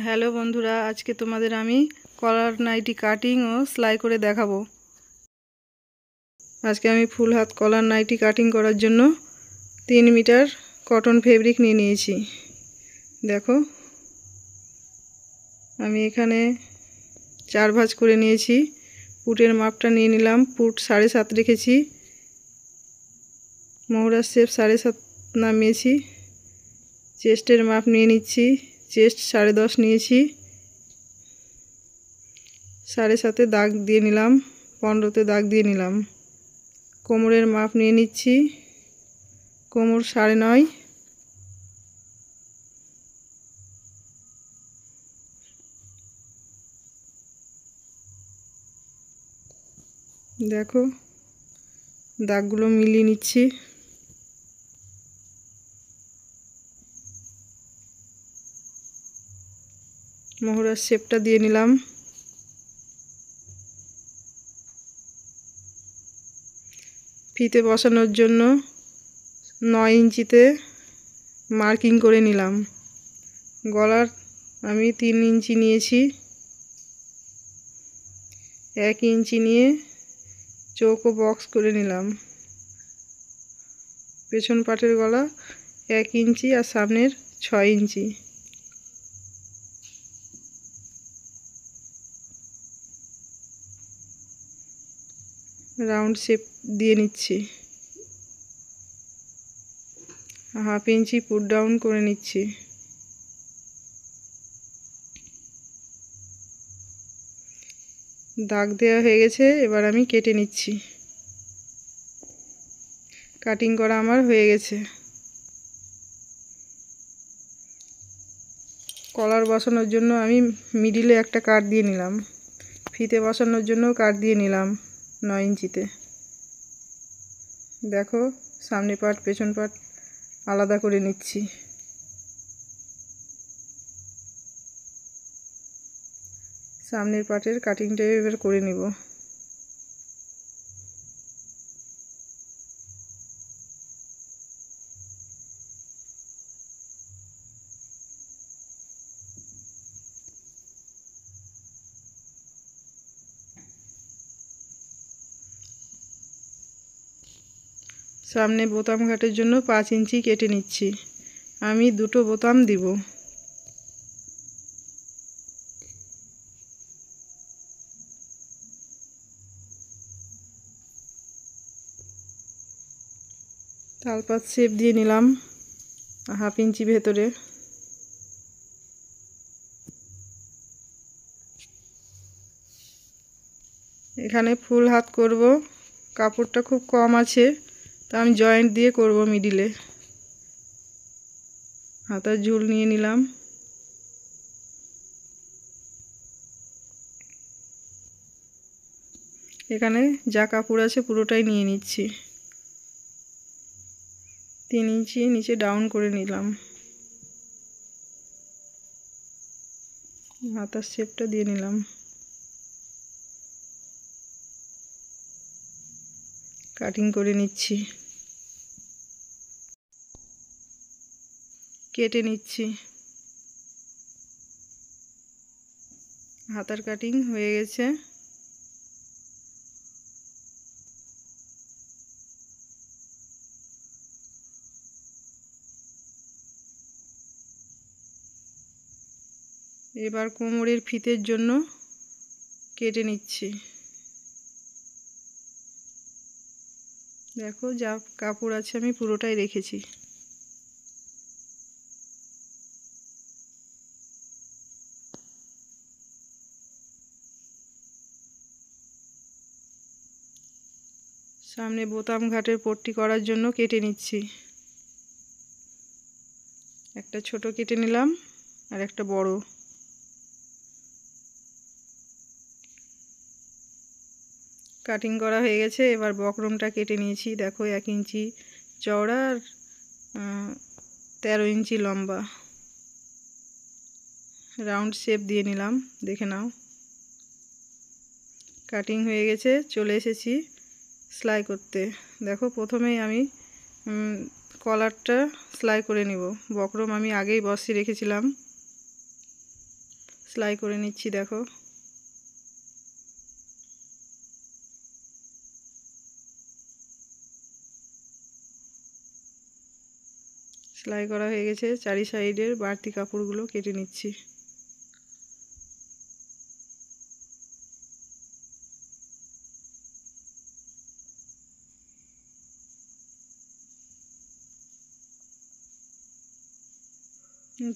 Hello বন্ধুরা, আজকে তোমাদের আমি কলার নাইটি কাটিং ও সেলাই করে দেখাবো। আজকে আমি ফুল হাত কলার নাইটি কাটিং করার জন্য 3 মিটার কটন ফেব্রিক নিয়ে নিয়েছি। দেখো, আমি এখানে 4 ভাঁজ করে নিয়েছি। পুটের মাপটা নিয়ে নিলাম, পুট 7.5 রেখেছি, মোহরার শেপ 7.5 নামিয়েছি। চেস্টের মাপ নিয়ে নিচ্ছি, চেস্ট 10.5 নিয়েছি, 7.5 দাগ দিয়ে নিলাম, 15তে দাগ দিয়ে নিলাম। কোমরের মাপ নিয়ে নিচ্ছি, কোমর 9.5। দেখো, দাগগুলো মিলিয়ে নিচ্ছি। মোহরার শেপটা দিয়ে নিলাম। ফিতে বসানোর জন্য 9 ইঞ্চিতে মার্কিং করে নিলাম। গলার আমি 3 ইঞ্চি নিয়েছি, 1 ইঞ্চি নিয়ে চৌকো বক্স করে নিলাম। পেছন পাটের গলা 1 ইঞ্চি আর সামনের 6 ইঞ্চি। রাউন্ড শেপ দিয়ে নিচ্ছি। 1/2 ইঞ্চি পুট ডাউন করে নিচ্ছি। দাগ দেওয়া হয়ে গেছে, এবার আমি কেটে নিচ্ছি। কাটিং করা আমার হয়ে গেছে। কলার বসানোর জন্য আমি মিডিলে একটা কাট দিয়ে নিলাম, ফিতে বসানোর জন্য কাট দিয়ে নিলাম 9 ইঞ্চিতে। দেখো, সামনে পাট পেছন পাট আলাদা করে নিচ্ছি। সামনের পাটের কাটিংটা এবার করে নিব। সামনে বোতাম ঘাটের জন্য 5 ইঞ্চি কেটে নিচ্ছি। আমি 2টো বোতাম দিব। তালপাত শেপ দিয়ে নিলাম 1/2 ইঞ্চি ভেতরে। এখানে ফুল হাত করব, কাপড়টা খুব কম আছে, তো আমি জয়েন্ট দিয়ে করব মিডিলে। হাতার ঝুল নিয়ে নিলাম। এখানে যা কাপড় আছে পুরোটাই নিয়ে নিচ্ছি। 3 ইঞ্চি নিচে ডাউন করে নিলাম। হাতার শেপটা দিয়ে নিলাম। কাটিং করে নিচ্ছি, কেটে নিচ্ছি। হাতার কাটিং হয়ে গেছে। এবার কোমরের ফিতের জন্য কেটে নিচ্ছি। দেখো, যা কাপড় আছে আমি পুরোটাই রেখেছি। সামনে বোতাম ঘাটের পট্টি করার জন্য কেটে নিচ্ছি। একটা ছোট কেটে নিলাম আর একটা বড়। কাটিং করা হয়ে গেছে। এবার বক্রমটা কেটে নিয়েছি। দেখো, 1 ইঞ্চি চওড়া আর 13 ইঞ্চি লম্বা। রাউন্ড শেপ দিয়ে নিলাম, দেখে নাও। কাটিং হয়ে গেছে, চলে এসেছি সেলাই করতে। দেখো, প্রথমেই আমি কলারটা সেলাই করে নিব। বক্রম আমি আগেই বসিয়ে রেখেছিলাম। সেলাই করে নিচ্ছি। দেখো সেলাই করা হয়ে গেছে। চারি সাইডের বাড়তি কাপড়গুলো কেটে নিচ্ছি।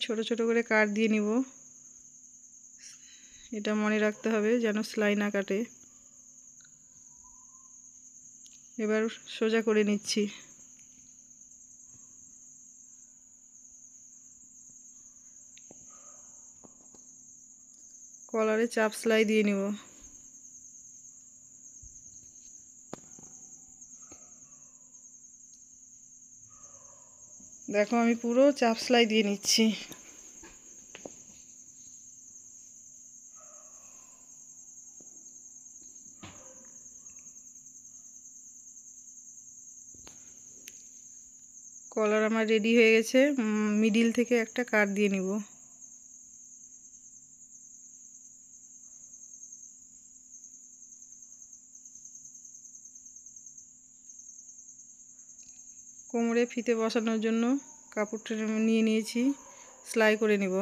ছোট ছোট করে কাট দিয়ে নিব। এটা মনে রাখতে হবে যেন সেলাই না কাটে। এবার সোজা করে নিচ্ছি। কলারে চাপ সেলাই দিয়ে নিব। দেখো আমি পুরো চাপ সেলাই দিয়ে নিচ্ছি। কলার আমার রেডি হয়ে গেছে। মিডিল থেকে একটা কাট দিয়ে নিব। কোমরে ফিতে বসানোর জন্য কাপড়টা নিয়ে নিয়েছি, সেলাই করে নিব।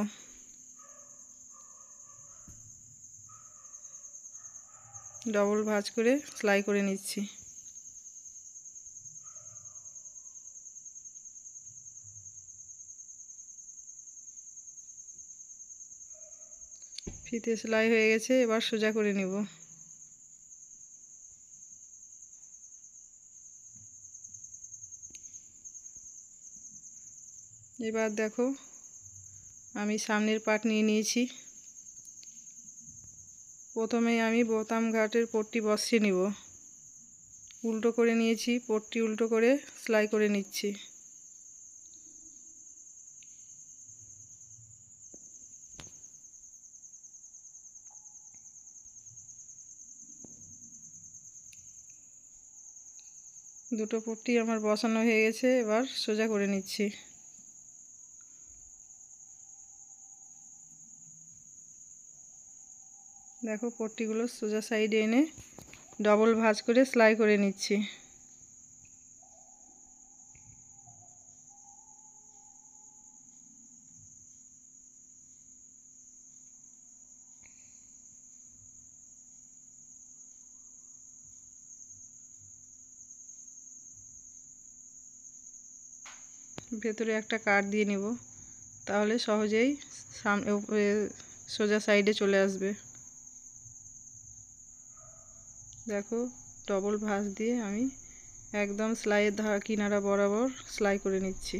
ডবল ভাঁজ করে সেলাই করে নিচ্ছি। ফিতে সেলাই হয়ে গেছে, এবার সোজা করে নিব। এবার দেখো আমি সামনের পাট নিয়ে নিয়েছি। প্রথমে আমি বোতাম ঘাটের পট্টি বসিয়ে নিব। উল্টো করে নিয়েছি, পট্টি উল্টো করে সেলাই করে নিচ্ছি। দুটো পট্টি আমার বসানো হয়ে গেছে, এবার সোজা করে নিচ্ছি। দেখো পট্টিগুলো সোজা সাইডে এনে ডবল ভাঁজ করে সেলাই করে নিচ্ছি। ভেতরে একটা কাট দিয়ে নিব, তাহলে সহজেই সামনে সোজা সাইডে চলে আসবে। দেখো ডবল ভাঁজ দিয়ে আমি একদম সেলাইয়ের কিনারা বরাবর সেলাই করে নিচ্ছি।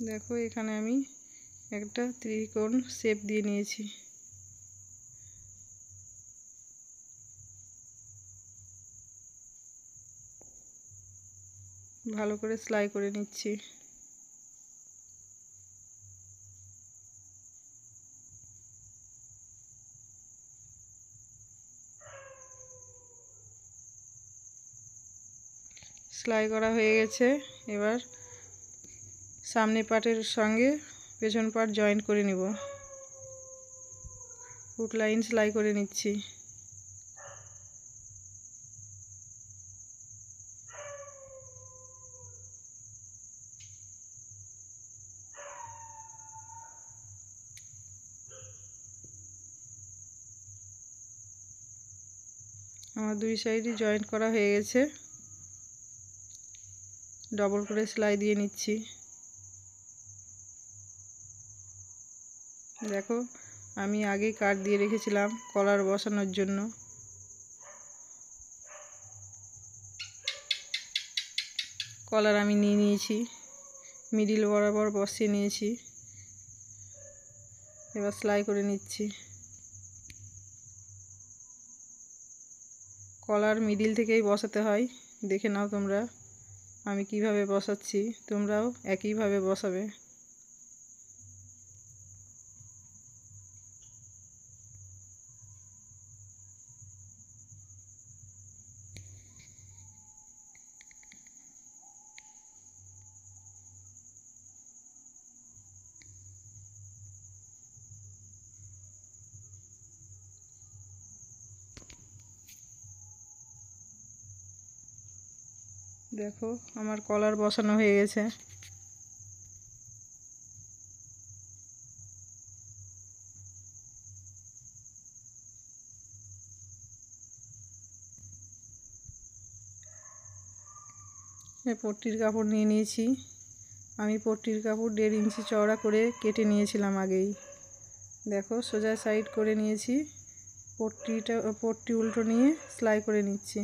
দেখো এখানে আমি একটা ত্রিকোণ শেপ দিয়ে নিয়েছি। ভালো করে সেলাই করে নিচ্ছি। সেলাই করা হয়ে গেছে। এবার সামনে পাটের সঙ্গে পেছন পাট জয়েন্ট করে নিব। ফুট লাইন সেলাই করে নিচ্ছি। আমার দুই সাইডই জয়েন্ট করা হয়ে গেছে। ডবল করে সেলাই দিয়ে নিচ্ছি। দেখো আমি আগেই কাট দিয়ে রেখেছিলাম কলার বসানোর জন্য। কলার আমি নিয়ে নিয়েছি, মিডিল বরাবর বসিয়ে নিয়েছি। এবার সেলাই করে নিচ্ছি। কলার মিডিল থেকেই বসাতে হয়, দেখে নাও তোমরা আমি কিভাবে বসাচ্ছি, তোমরাও একইভাবে বসাবে। দেখো আমার কলার বসানো হয়ে গেছে। পট্টির কাপড় নিয়ে নিয়েছি। আমি পট্টির কাপড় 1.5 ইঞ্চি চওড়া করে কেটে নিয়েছিলাম আগেই। দেখো সোজা সাইড করে নিয়েছি। পট্টি উল্টো নিয়ে সেলাই করে নিচ্ছি।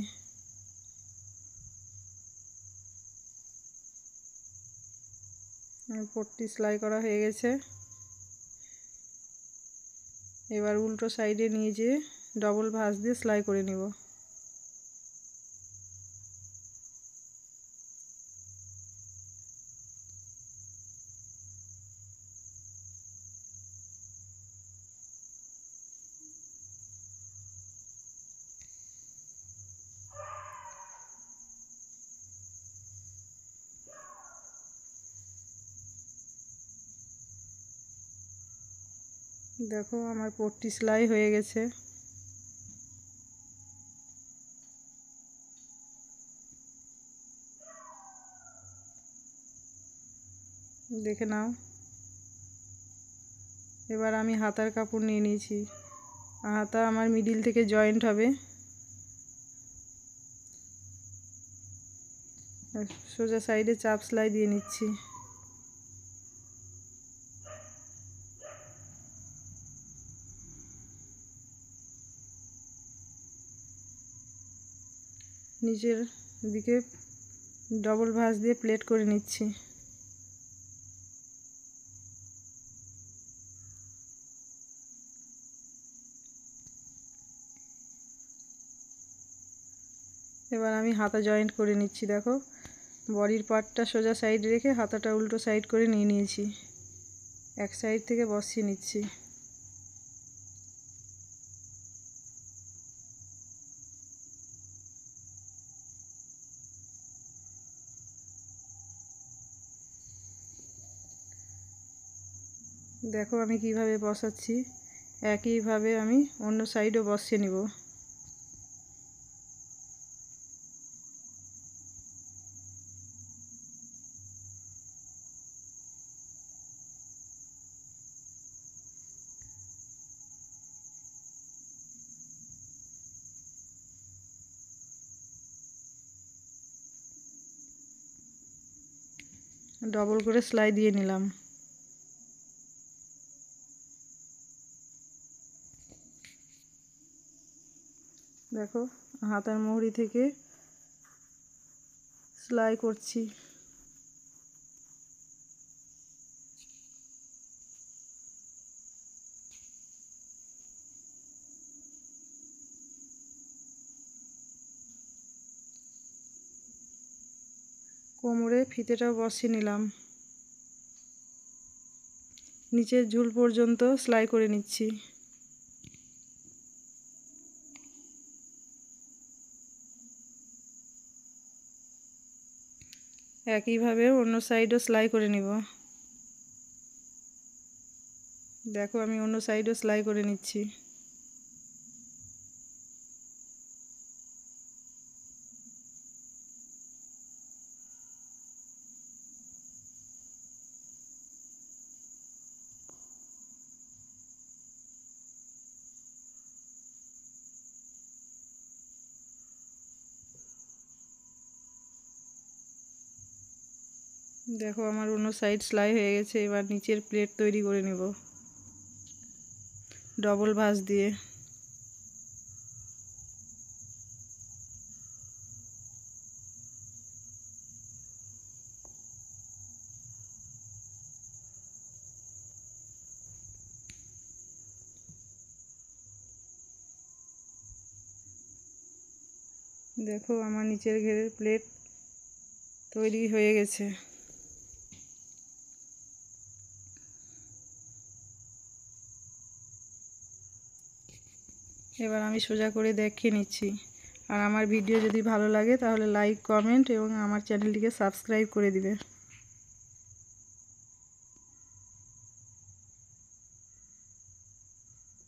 পট্টি সেলাই করা হয়ে গেছে। এবার উল্টো সাইডে নিয়ে যেয়ে ডবল ভাঁজ দিয়ে সেলাই করে নিব। দেখো আমার পট্টি সেলাই হয়ে গেছে। দেখে নাও। এবার আমি হাতার কাপড় নিয়ে নিয়েছি। হাতা আমার মিডিল থেকে জয়েন্ট হবে। সোজা সাইডে চাপ সেলাই দিয়ে নিচ্ছি। নিচের দিকে ডবল ভাঁজ দিয়ে প্লেট করে নিচ্ছি। এবার আমি হাতা জয়েন্ট করে নিচ্ছি। দেখো বডির পার্টটা সোজা সাইড রেখে হাতাটা উল্টো সাইড করে নিয়ে নিয়েছি। এক সাইড থেকে বসিয়ে নিচ্ছি। দেখো আমি কিভাবে বসাচ্ছি। একইভাবে আমি অন্য সাইডও বসিয়ে নিব। ডবল করে সেলাই দিয়ে নিলাম। দেখো হাতার মুহুরি থেকে সেলাই করছি। কোমরে ফিতেটাও বসিয়ে নিলাম। নিচের ঝুল পর্যন্ত সেলাই করে নিচ্ছি। একইভাবে অন্য সাইডও সেলাই করে নিব। দেখো আমি অন্য সাইডও সেলাই করে নিচ্ছি। দেখো আমার অন্য সাইড সেলাই হয়ে গেছে। এবার নিচের প্লেট তৈরি করে নেব ডবল ভাঁজ দিয়ে। দেখো আমার নিচের ঘেরের প্লেট তৈরি হয়ে গেছে। এবার আমি সোজা করে দেখিয়ে নিচ্ছি। আর আমার ভিডিও যদি ভালো লাগে তাহলে লাইক, কমেন্ট এবং আমার চ্যানেলটিকে সাবস্ক্রাইব করে দিবে।